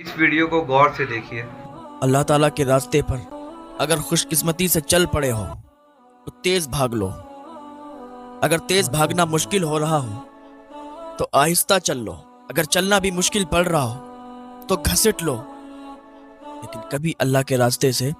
इस वीडियो को गौर से देखिए। अल्लाह ताला के रास्ते पर अगर खुशकिस्मती से चल पड़े हो तो तेज भाग लो। अगर तेज भागना मुश्किल हो रहा हो तो आहिस्ता चल लो। अगर चलना भी मुश्किल पड़ रहा हो तो घसीट लो, लेकिन कभी अल्लाह के रास्ते से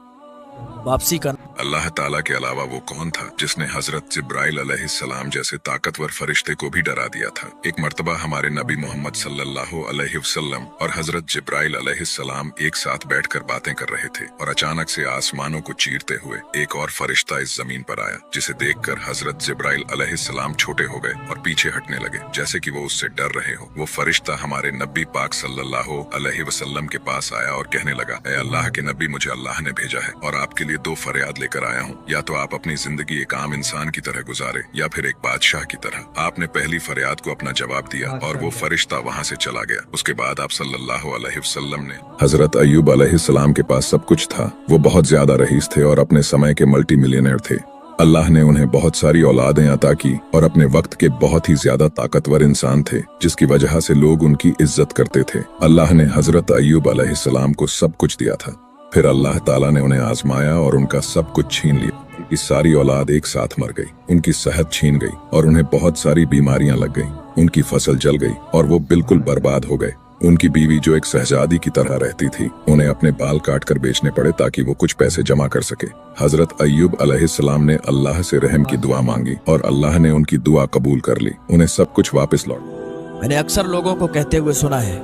वापसी का। अल्लाह ताला के अलावा वो कौन था जिसने हजरत जिब्राइल अलैहिस्सलाम जैसे ताकतवर फरिश्ते को भी डरा दिया था। एक मर्तबा हमारे नबी मोहम्मद सल्लल्लाहु अलैहि वसल्लम और हजरत जिब्राइल अलैहिस्सलाम एक साथ बैठकर बातें कर रहे थे और अचानक से आसमानों को चीरते हुए एक और फरिश्ता इस जमीन पर आया, जिसे देखकर हजरत जिब्राइल अलैहिस्सलाम छोटे हो गए और पीछे हटने लगे, जैसे कि वो उससे डर रहे हो। वो फरिश्ता हमारे नबी पाक सल्लल्लाहु अलैहि वसल्लम के पास आया और कहने लगा, ऐ अल्लाह के नबी, मुझे अल्लाह ने भेजा है और आपके लिए दो फरियाद लेकर आया हूँ। या तो आप अपनी जिंदगी एक आम इंसान की तरह गुजारे या फिर एक बादशाह की तरह। आपने पहली फरियाद को अपना जवाब दिया और वो फरिश्ता वहाँ से चला गया। उसके बाद आप सल्लल्लाहु अलैहि वसल्लम ने हजरत अय्यूब अलैहिस्सलाम के पास सब कुछ था। वो बहुत ज्यादा रईस थे और अपने समय के मल्टी मिलियनर थे। अल्लाह ने उन्हें बहुत सारी औलादें अता की और अपने वक्त के बहुत ही ज्यादा ताकतवर इंसान थे, जिसकी वजह से लोग उनकी इज्जत करते थे। अल्लाह ने हजरत अय्यूब अलैहिस्सलाम को सब कुछ दिया था। फिर अल्लाह ताला ने उन्हें आजमाया और उनका सब कुछ छीन लिया। उनकी सारी औलाद एक साथ मर गई, उनकी सेहत छीन गई और उन्हें बहुत सारी बीमारियां लग गई। उनकी फसल जल गई और वो बिल्कुल बर्बाद हो गए। उनकी बीवी जो एक शहजादी की तरह रहती थी, उन्हें अपने बाल काट कर बेचने पड़े ताकि वो कुछ पैसे जमा कर सके। हजरत अय्यूब अलैहिस्सलाम ने अल्लाह से रहम की दुआ मांगी और अल्लाह ने उनकी दुआ कबूल कर ली। उन्हें सब कुछ वापस लौट। मैंने अक्सर लोगों को कहते हुए सुना है,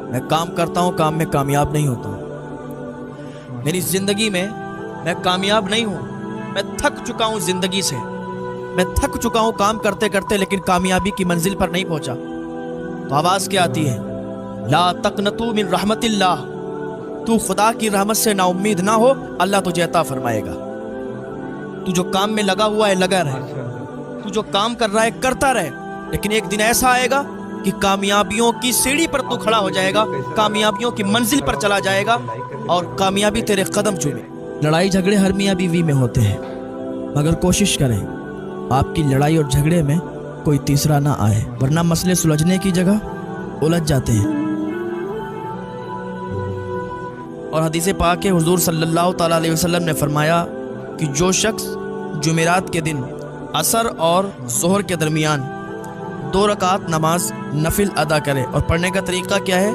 मैं काम करता हूँ, काम में कामयाब नहीं होता। मेरी जिंदगी में मैं कामयाब नहीं हूँ। मैं थक चुका हूँ जिंदगी से। मैं थक चुका हूँ काम करते करते, लेकिन कामयाबी की मंजिल पर नहीं पहुंचा। तो आवाज क्या आती है? ला तकनतू मिन रहमतिल्लाह। तू खुदा की रहमत से ना उम्मीद ना हो, अल्लाह तुझे अता फरमाएगा। तू जो काम में लगा हुआ है लगा रहे, तू जो काम कर रहा है करता रहे, लेकिन एक दिन ऐसा आएगा कि कामयाबियों की सीढ़ी पर तू खड़ा हो जाएगा, कामयाबियों की मंजिल पर चला जाएगा और कामयाबी तेरे कदम चूमे। लड़ाई झगड़े हर मियाँ बीवी में होते हैं, मगर कोशिश करें आपकी लड़ाई और झगड़े में कोई तीसरा ना आए, वरना मसले सुलझने की जगह उलझ जाते हैं। और हदीस पाक है, हुजूर सल्लल्लाहु ताला अलैहि वसल्लम ने फरमाया कि जो शख्स जुमेरात के दिन असर और जोहर के दरमियान 2 रकात नमाज नफिल अदा करे, और पढ़ने का तरीका क्या है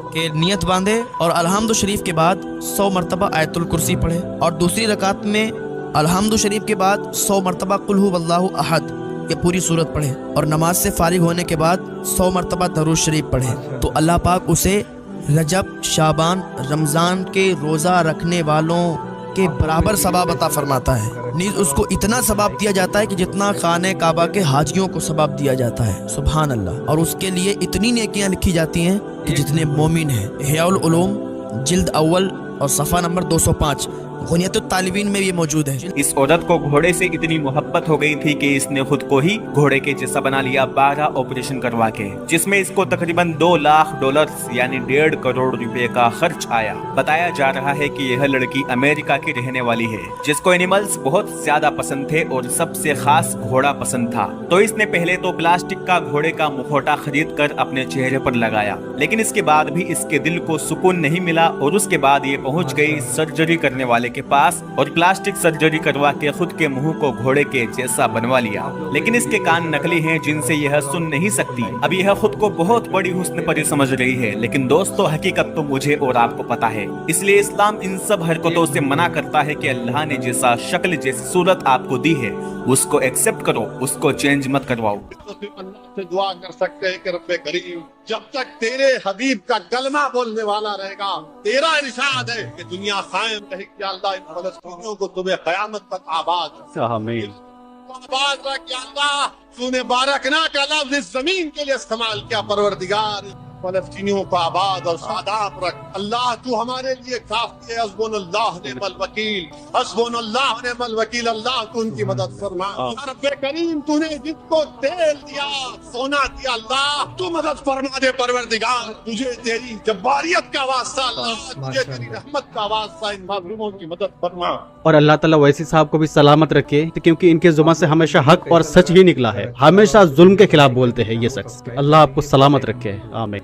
कि नियत बांधे और अलहम्दु शरीफ के बाद 100 मरतबा आयतुल कुर्सी पढ़े, और दूसरी रकात में अलहम्दु शरीफ के बाद 100 मरतबा कुल हु वल्लाहु अहद ये पूरी सूरत पढ़े, और नमाज से फारिग होने के बाद 100 मरतबा दरूद शरीफ पढ़े, तो अल्लाह पाक उसे रजब, शाबान, रमज़ान के रोज़ा रखने वालों के बराबर सवाब अता फरमाता है। नीज उसको इतना सवाब दिया जाता है कि जितना खाने काबा के हाजियों को सवाब दिया जाता है। सुभान अल्लाह। और उसके लिए इतनी नेकियां लिखी जाती हैं कि जितने मोमिन हैं। इहयाउल उलूम जिल्द अव्वल और सफ़ा नंबर 205 गुनियतुत तालिबीन में ये मौजूद है। इस औरत को घोड़े से इतनी मोहब्बत हो गई थी कि इसने खुद को ही घोड़े के जैसा बना लिया 12 ऑपरेशन करवा के, जिसमें इसको तकरीबन $2 लाख यानी 1.5 करोड़ रुपए का खर्च आया। बताया जा रहा है कि यह लड़की अमेरिका की रहने वाली है, जिसको एनिमल्स बहुत ज्यादा पसंद थे और सबसे खास घोड़ा पसंद था। तो इसने पहले तो प्लास्टिक का घोड़े का मुखौटा खरीद कर अपने चेहरे पर लगाया, लेकिन इसके बाद भी इसके दिल को सुकून नहीं मिला और उसके बाद ये पहुंच गई सर्जरी करने वाले के पास और प्लास्टिक सर्जरी करवा के खुद के मुंह को घोड़े के जैसा बनवा लिया। लेकिन इसके कान नकली हैं, जिनसे यह सुन नहीं सकती। अब यह खुद को बहुत बड़ी हुस्न परी समझ रही है, लेकिन दोस्तों हकीकत तो मुझे और आपको पता है। इसलिए इस्लाम इन सब हरकतों से मना करता है कि अल्लाह ने जैसा शक्ल जैसी सूरत आपको दी है उसको एक्सेप्ट करो, उसको चेंज मत करवाओ। से दुआ कर सकते हैं कि रब्बे करीम, जब तक तेरे हबीब का कलमा बोलने वाला रहेगा, तेरा इरशाद है कि दुनिया कायम रहे, कि अल्लाह इन फलस्तीनियों को तुम्हें क़यामत तक आबाद आमीन आबाद रख। या अल्लाह तूने बारकना का लफ्ज़ इस जमीन के लिए इस्तेमाल किया, परवरदिगार फलस्तीनियों को आबाद और शादाब रख। अल्लाह तू हमारे लिए काफी है। हस्बुनल्लाह निअमल वकील, हस्बुनल्लाह निअमल वकील। अल्लाह तू उनकी मदद फरमा। रब्बे करीम तूने जिसको तेल दिया, सोना दिया, अल्लाह तू मदद फरमा दे परवरदिगार। तुझे तेरी जब्बारियत का वास्ता अल्लाह, तुझे तेरी रहमत का वास्ता इन मजलूमों की मदद फरमा। और अल्लाह ताला वैसी साहब को भी सलामत रखे, क्योंकि इनके जुबान से हमेशा हक और सच ही निकला है। हमेशा जुल्म के खिलाफ बोलते हैं ये शख्स। अल्लाह आपको सलामत रखे। आमीन।